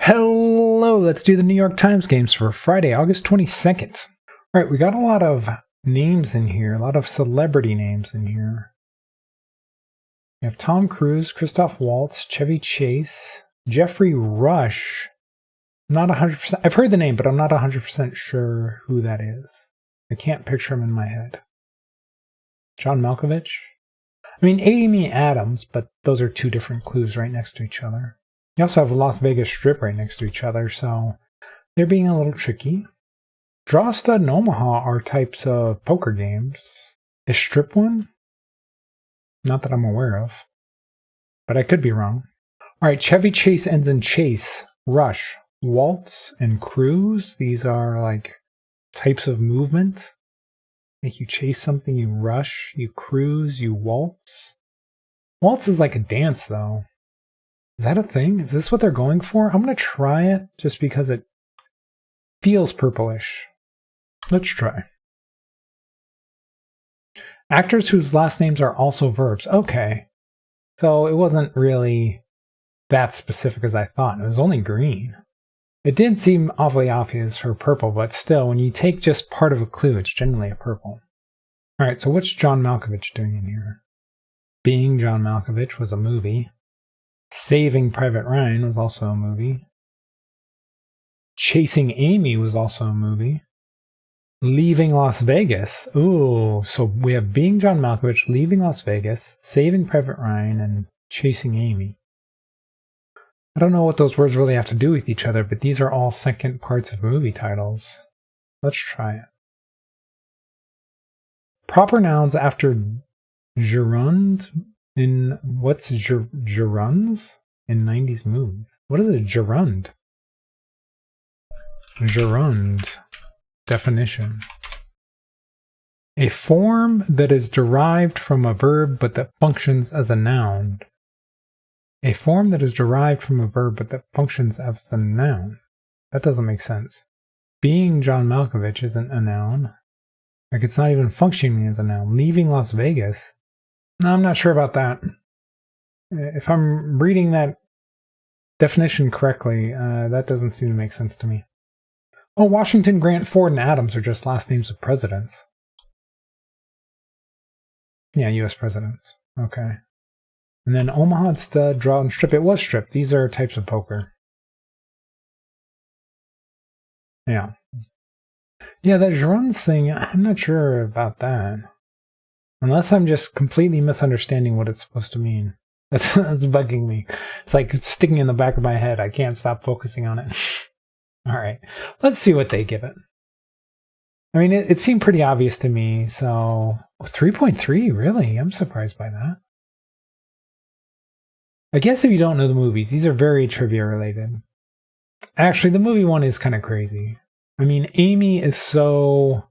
Hello, let's do the New York Times games for Friday, August 22nd. All right, we got a lot of names in here, a lot of celebrity names in here. We have Tom Cruise, Christoph Waltz, Chevy Chase, Jeffrey Rush. I'm not 100%. I've heard the name, but I'm not 100% sure who that is. I can't picture him in my head. John Malkovich. I mean, Amy Adams, but those are two different clues right next to each other. You also have a Las Vegas Strip right next to each other, so they're being a little tricky. Draw, Stud, and Omaha are types of poker games. Is Strip one? Not that I'm aware of, but I could be wrong. All right, Chevy Chase ends in Chase, Rush, Waltz, and Cruise. These are like types of movement. Like you chase something, you rush, you cruise, you waltz. Waltz is like a dance, though. Is that a thing? Is this what they're going for? I'm going to try it just because it feels purplish. Let's try. Actors whose last names are also verbs. Okay. So it wasn't really that specific as I thought. It was only green. It did seem awfully obvious for purple, but still, when you take just part of a clue, it's generally a purple. All right, so what's John Malkovich doing in here? Being John Malkovich was a movie. Saving Private Ryan was also a movie. Chasing Amy was also a movie. Leaving Las Vegas. Ooh, so we have Being John Malkovich, Leaving Las Vegas, Saving Private Ryan, and Chasing Amy. I don't know what those words really have to do with each other, but these are all second parts of movie titles. Let's try it. Proper nouns after gerund in what's gerunds in 90s movies? What is a gerund? Gerund. Definition. A form that is derived from a verb but that functions as a noun. A form that is derived from a verb but that functions as a noun. That doesn't make sense. Being John Malkovich isn't a noun. Like, it's not even functioning as a noun. Leaving Las Vegas? No, I'm not sure about that. If I'm reading that definition correctly, that doesn't seem to make sense to me. Oh, Washington, Grant, Ford, and Adams are just last names of presidents. Yeah, U.S. presidents. Okay. And then Omaha, Stud, Draw, and Strip. It was Strip. These are types of poker. Yeah. Yeah, that gerunds thing, I'm not sure about that. Unless I'm just completely misunderstanding what it's supposed to mean. That's bugging me. It's like sticking in the back of my head. I can't stop focusing on it. All right. Let's see what they give it. I mean, it seemed pretty obvious to me, so 3.3, really? I'm surprised by that. I guess if you don't know the movies, these are very trivia related. Actually, the movie one is kind of crazy. I mean, Amy is so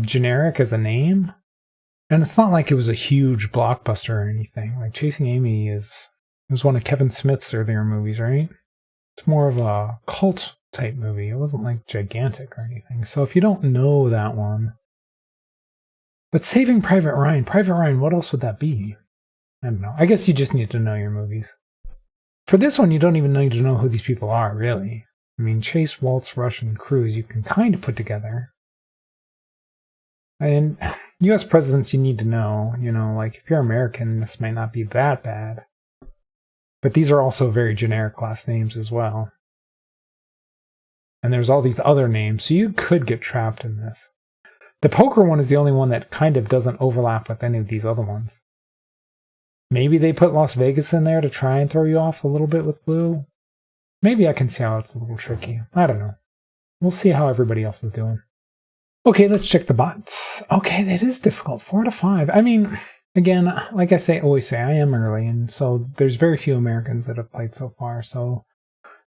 generic as a name, and it's not like it was a huge blockbuster or anything. Like Chasing Amy was one of Kevin Smith's earlier movies, right? It's more of a cult type movie. It wasn't like gigantic or anything. So if you don't know that one, but Saving Private Ryan, what else would that be? I don't know. I guess you just need to know your movies. For this one, you don't even need to know who these people are, really. I mean, Chase, Waltz, Rush, and Cruise, you can kind of put together. And U.S. presidents, you need to know. You know, like, if you're American, this might not be that bad. But these are also very generic last names as well. And there's all these other names, so you could get trapped in this. The poker one is the only one that kind of doesn't overlap with any of these other ones. Maybe they put Las Vegas in there to try and throw you off a little bit with blue. Maybe I can see how it's a little tricky. I don't know. We'll see how everybody else is doing. Okay, let's check the bots. Okay, that is difficult. 4 to 5. I mean, again, like I always say, I am early, and so there's very few Americans that have played so far. So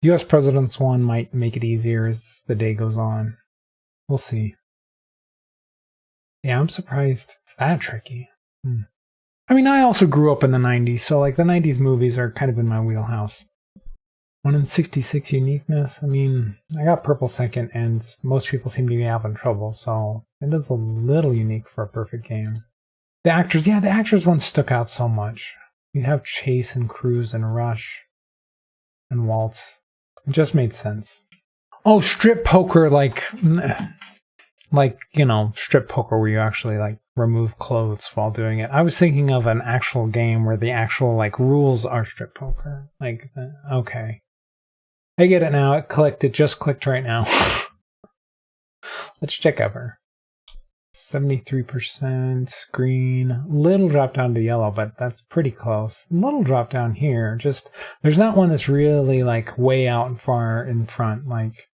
U.S. President's one might make it easier as the day goes on. We'll see. Yeah, I'm surprised it's that tricky. I mean, I also grew up in the 90s, so like the 90s movies are kind of in my wheelhouse. 1 in 66 uniqueness. I mean, I got purple second, and most people seem to be having trouble, so it is a little unique for a perfect game. The actors one stuck out so much. You have Chase and Cruise and Rush. and waltz. It just made sense. Oh, strip poker, like, you know, strip poker where you actually, like, remove clothes while doing it. I was thinking of an actual game where the actual, like, rules are strip poker. Like, okay. I get it now. It clicked. It just clicked right now. Let's check ever. 73% green. Little drop down to yellow, but that's pretty close. Little drop down here. Just, there's not one that's really, like, way out and far in front. Like,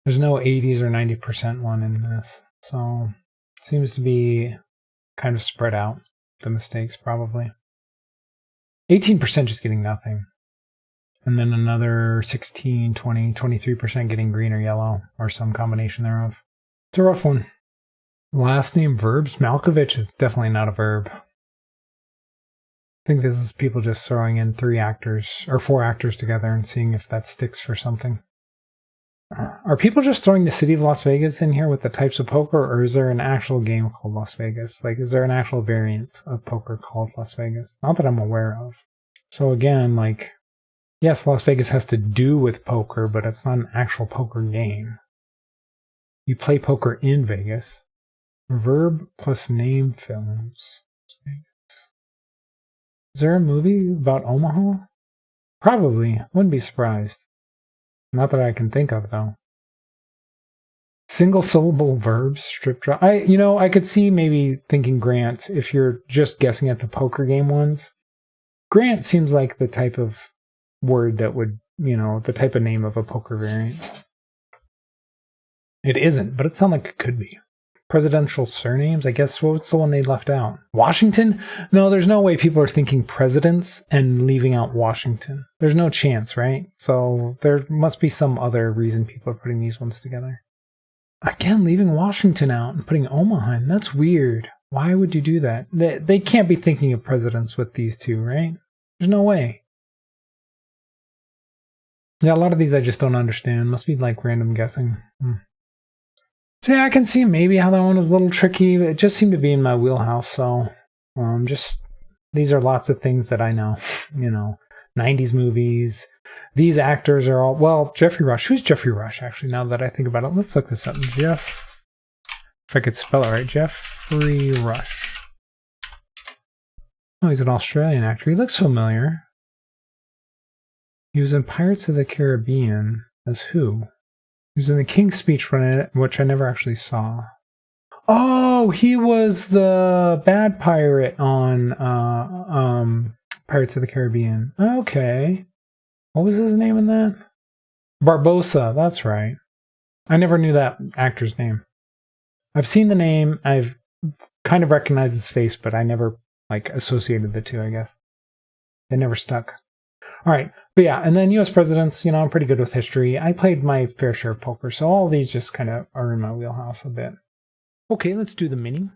there's no 80s or 90% one in this. So, it seems to be kind of spread out, the mistakes, probably. 18% just getting nothing. And then another 16, 20, 23% getting green or yellow, or some combination thereof. It's a rough one. Last name verbs? Malkovich is definitely not a verb. I think this is people just throwing in 3 actors, or 4 actors together and seeing if that sticks for something. Are people just throwing the city of Las Vegas in here with the types of poker, or is there an actual game called Las Vegas? Like, is there an actual variant of poker called Las Vegas? Not that I'm aware of. So again, like, yes, Las Vegas has to do with poker, but it's not an actual poker game. You play poker in Vegas. Verb plus name films. Is there a movie about Omaha? Probably. Wouldn't be surprised. Not that I can think of, though. Single syllable verbs, strip draw. I could see maybe thinking Grant if you're just guessing at the poker game ones. Grant seems like the type of word that would, the type of name of a poker variant. It isn't, but it sounds like it could be. Presidential surnames, I guess. What's the one they left out? Washington? No, there's no way people are thinking presidents and leaving out Washington. There's no chance, right? So there must be some other reason people are putting these ones together. Again, leaving Washington out and putting Omaha in. That's weird. Why would you do that? They can't be thinking of presidents with these two, right? There's no way. Yeah, a lot of these I just don't understand. Must be like random guessing. So yeah, I can see maybe how that one was a little tricky. It just seemed to be in my wheelhouse. So these are lots of things that I know. 90s movies. These actors are all, well, Jeffrey Rush. Who's Jeffrey Rush, actually, now that I think about it? Let's look this up. If I could spell it right, Jeffrey Rush. Oh, he's an Australian actor. He looks familiar. He was in Pirates of the Caribbean as who? He was in the King's Speech, which I never actually saw. Oh, he was the bad pirate on Pirates of the Caribbean. Okay. What was his name in that? Barbossa, that's right. I never knew that actor's name. I've seen the name, I've kind of recognized his face, but I never associated the two, I guess. They never stuck. All right. But yeah, and then U.S. presidents, I'm pretty good with history. I played my fair share of poker, so all these just kind of are in my wheelhouse a bit. Okay, let's do the mini.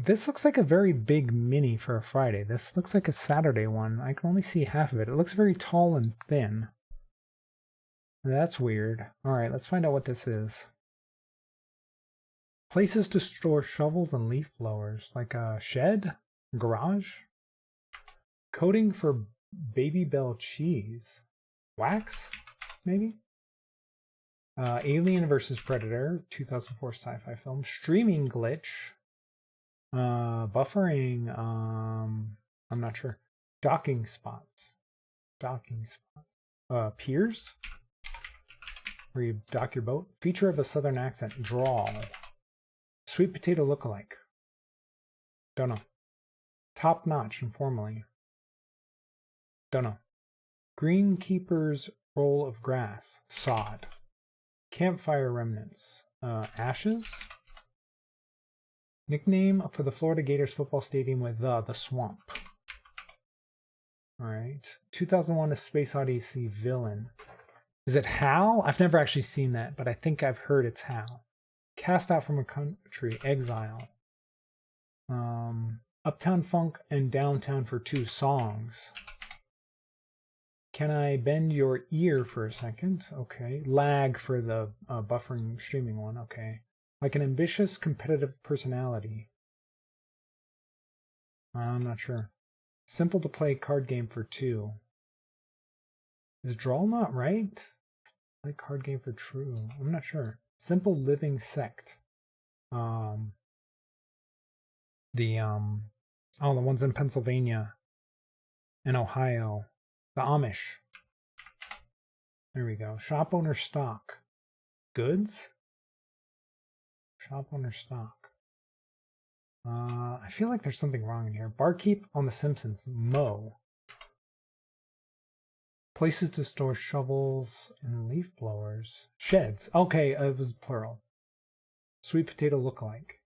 This looks like a very big mini for a Friday. This looks like a Saturday one. I can only see half of it. It looks very tall and thin. That's weird. All right, let's find out what this is. Places to store shovels and leaf blowers, like a shed, garage. Coating for Baby Bell cheese. Wax, maybe? Alien vs. Predator, 2004 sci-fi film. Streaming glitch. Buffering. I'm not sure. Docking spots. Piers, where you dock your boat. Feature of a southern accent. Drawl. Sweet potato lookalike. Don't know. Top notch, informally. Don't know. Greenkeeper's roll of grass. Sod. Campfire remnants. Ashes. Nickname for the Florida Gators football stadium with the Swamp. All right. 2001 A Space Odyssey villain. Is it Hal? I've never actually seen that, but I think I've heard it's Hal. Cast out from a country. Exile. Uptown Funk and Downtown for 2 songs. Can I bend your ear for a second? Okay. Lag for the buffering streaming one. Okay. Like an ambitious, competitive personality. I'm not sure. Simple to play card game for 2. Is draw not right? Like card game for true. I'm not sure. Simple Living Sect. The ones in Pennsylvania and Ohio. The Amish. There we go. Shop owner stock. Goods? Shop owner stock. I feel like there's something wrong in here. Barkeep on The Simpsons. Mow. Places to store shovels and leaf blowers. Sheds. Okay, it was plural. Sweet potato lookalike.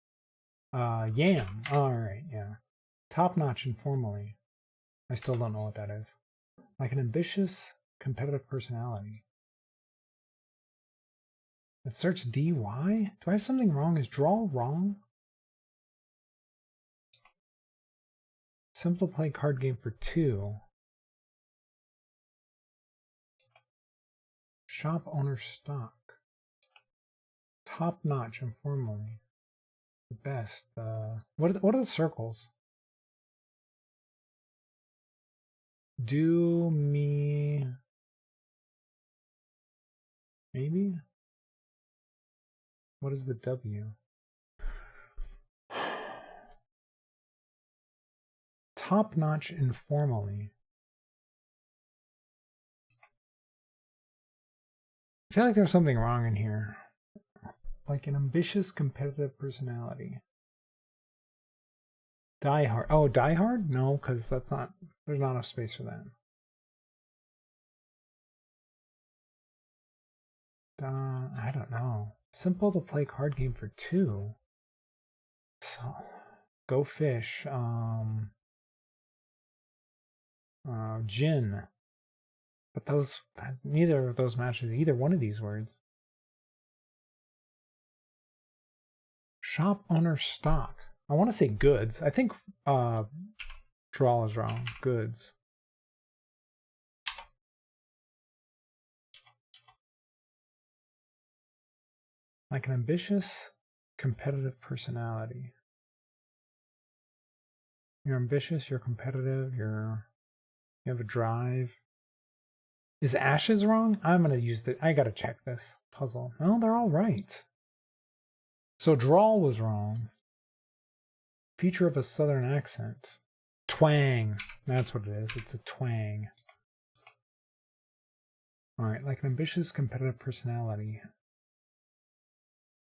Yam. Alright, yeah. Top notch informally. I still don't know what that is. Like an ambitious, competitive personality. It starts DY? Do I have something wrong? Is draw wrong? Simple play card game for 2. Shop owner stock. Top notch informally. The best. What are the circles? Do me. Maybe? What is the W? Top notch informally. I feel like there's something wrong in here. Like an ambitious, competitive personality. Die Hard. Oh, Die Hard? No, because that's not. There's not enough space for that. I don't know. Simple to play card game for 2. So, Go Fish. Gin. But neither of those matches either one of these words. Shop owner stock. I want to say goods. I think draw is wrong. Goods. Like an ambitious, competitive personality. You're ambitious, you're competitive, you have a drive. Is ashes wrong? I'm gonna use I gotta check this puzzle. No, they're all right. So drawl was wrong. Feature of a southern accent. Twang. That's what it is. It's a twang. Alright, like an ambitious, competitive personality.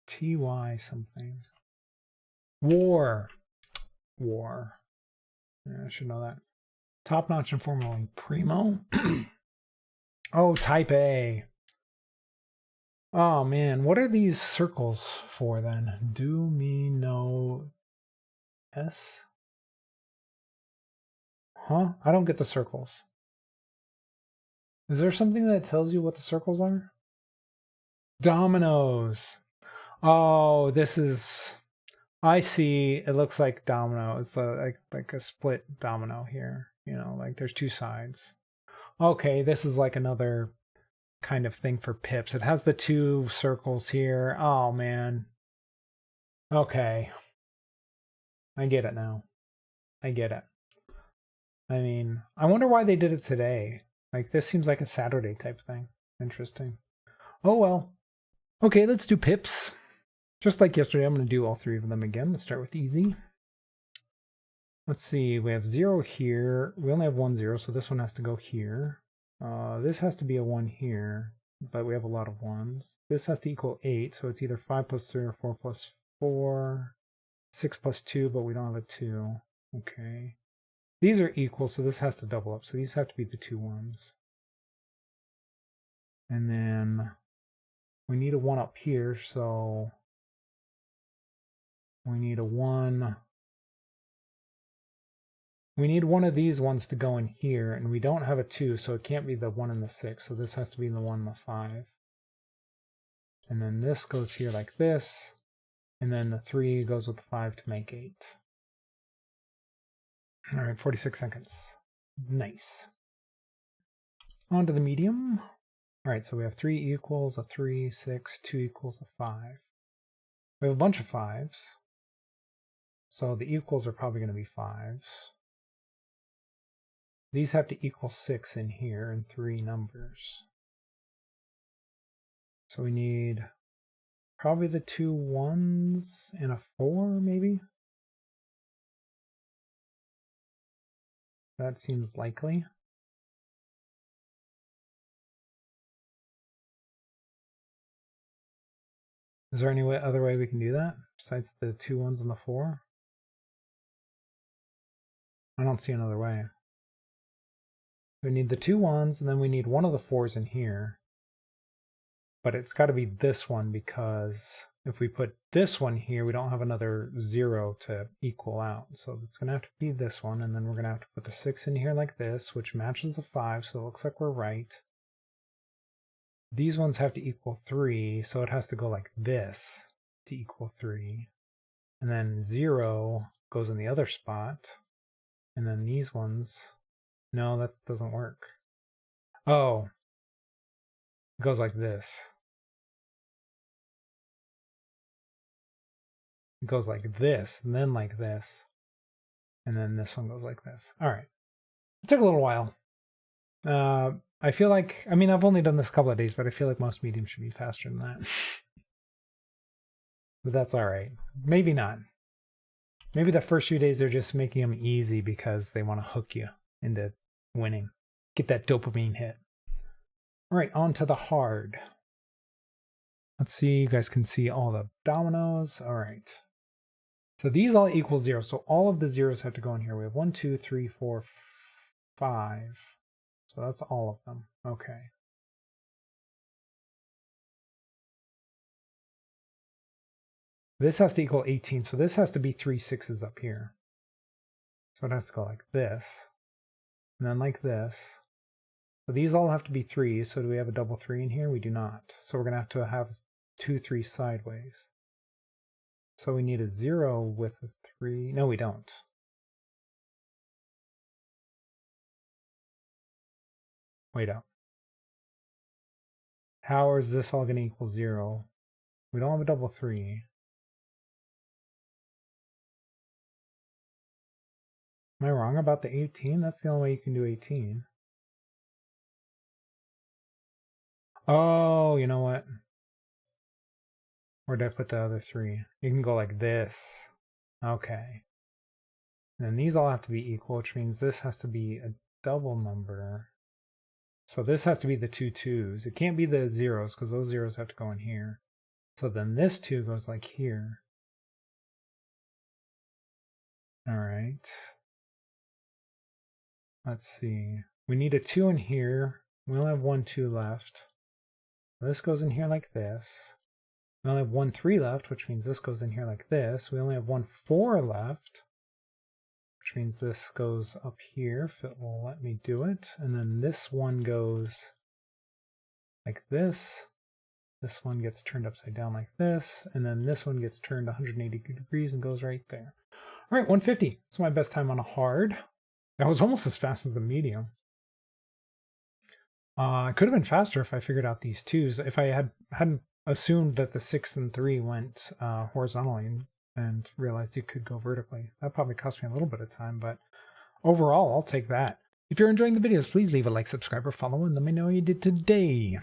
TY something. War. War. Yeah, I should know that. Top notch informally. Primo. Oh, type A. Oh man, what are these circles for then? Do me no S? Huh? I don't get the circles. Is there something that tells you what the circles are? Dominoes. Oh, this is. I see. It looks like domino. It's like a split domino here. You know, like there's 2 sides. Okay, this is like another kind of thing for pips. It has the 2 circles here. Oh man. Okay. I get it now. I get it. I mean, I wonder why they did it today. Like, this seems like a Saturday type thing. Interesting. Oh well. Okay, let's do pips. Just like yesterday, I'm going to do all 3 of them again. Let's start with easy. Let's see, we have 0 here. We only have 1 0, so this one has to go here. This has to be a 1 here, but we have a lot of 1s. This has to equal 8, so it's either 5 plus 3 or 4 plus 4. 6 plus 2, but we don't have a 2. Okay. These are equal, so this has to double up. So these have to be the 2 1s. And then we need a 1 up here, so we need a 1. We need one of these ones to go in here, and we don't have a 2, so it can't be the 1 and the 6. So this has to be the 1 and the 5. And then this goes here like this, and then the 3 goes with the 5 to make 8. All right, 46 seconds. Nice. On to the medium. All right, so we have 3 equals, a 3, 6, 2 equals, a 5. We have a bunch of 5s. So the equals are probably going to be 5s. These have to equal 6 in here in 3 numbers. So we need probably the 2 1s and a 4, maybe? That seems likely. Is there any other way we can do that besides the 2 1s and the 4? I don't see another way. We need the 2 1s, and then we need one of the 4s in here. But it's got to be this one, because if we put this one here, we don't have another 0 to equal out. So it's going to have to be this one, and then we're going to have to put the 6 in here like this, which matches the 5, so it looks like we're right. These ones have to equal 3, so it has to go like this to equal 3. And then 0 goes in the other spot. And then these ones, no, that doesn't work. Oh, it goes like this. It goes like this, and then like this. And then this one goes like this. All right. It took a little while. I feel like, I mean, I've only done this a couple of days, but I feel like most mediums should be faster than that. But that's all right. Maybe not. Maybe the first few days they're just making them easy because they want to hook you into winning. Get that dopamine hit. All right, on to the hard. Let's see, you guys can see all the dominoes. All right. So these all equal 0. So all of the zeros have to go in here. We have 1, 2, 3, 4, 5. So that's all of them. Okay. This has to equal 18. So this has to be 3 6s up here. So it has to go like this. And then like this. So these all have to be 3s. So do we have a double 3 in here? We do not. So we're going to have 2 3 sideways. So we need a 0 with a 3. No, we don't. Wait up. How is this all going to equal 0? We don't have a double 3. Am I wrong about the 18? That's the only way you can do 18. Oh, you know what? Where did I put the other 3? You can go like this. Okay. And then these all have to be equal, which means this has to be a double number. So this has to be the 2 2s. It can't be the 0s because those 0s have to go in here. So then this 2 goes like here. All right. Let's see. We need a 2 in here. We only have 1 2 left. This goes in here like this. We only have 1 3 left, which means this goes in here like this. We only have 1 4 left, which means this goes up here if it will let me do it. And then this one goes like this. This one gets turned upside down like this. And then this one gets turned 180 degrees and goes right there. All right, 150. That's my best time on a hard. That was almost as fast as the medium. I could have been faster if I figured out these 2s. If I hadn't assumed that the 6 and 3 went horizontally and realized it could go vertically. That probably cost me a little bit of time, but overall, I'll take that. If you're enjoying the videos, please leave a like, subscribe, or follow, and let me know how you did today.